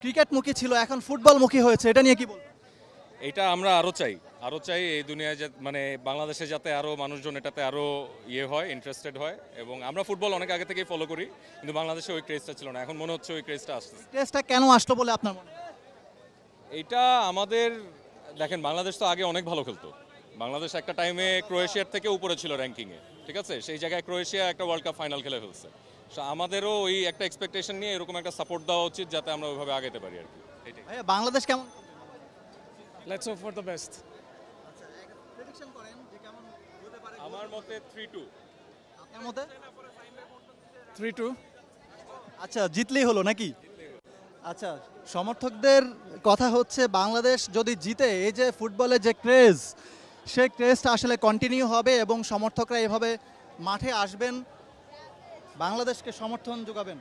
ক্রিকেটমুখী ছিল এখন ফুটবলমুখী হয়েছে, এটা নিয়ে কি বলবেন? এটা আমরা আরো চাই এই দুনিয়ায় মানে বাংলাদেশে যাতে আরো মানুষজন এটাতে আরো হয়, ইন্টারেস্টেড হয়। এবং আমরা ফুটবল অনেক আগে থেকেই ফলো করি, কিন্তু বাংলাদেশে ওই ক্রেজটা ছিল না, এখন মনে হচ্ছে ওই ক্রেজটা আসছে। ক্রেজটা কেন আসলো বলে আপনার মনে হয়? এটা আমাদের দেখেন, বাংলাদেশ তো আগে অনেক ভালো খেলতো। বাংলাদেশ একটা টাইমে ক্রোয়েশিয়ার থেকে উপরে ছিল র্যাঙ্কিংয়ে, ঠিক আছে? সেই জায়গায় ক্রোয়েশিয়া একটা ওয়ার্ল্ড কাপ ফাইনাল খেলে ফেলছে। আমাদেরও ওই একটা এক্সপেকটেশন নিয়ে এরকম একটা সাপোর্ট দেওয়া উচিত, যাতে আমরা ওইভাবে আগাতে পারি আর কি। ভাইয়া বাংলাদেশ কেমন? Let's hope for the best. আমার মতে 3-2। আপনার মতে? 3-2. আচ্ছা, জিতলেই হলো নাকি? আচ্ছা, সমর্থকদের কথা হচ্ছে বাংলাদেশ যদি জিতে এই যে ফুটবলের যে ক্রেজ, সেই ক্রেজটা আসলে কন্টিনিউ হবে এবং সমর্থকরা এভাবে মাঠে আসবেন, বাংলাদেশকে সমর্থন যোগাবেন।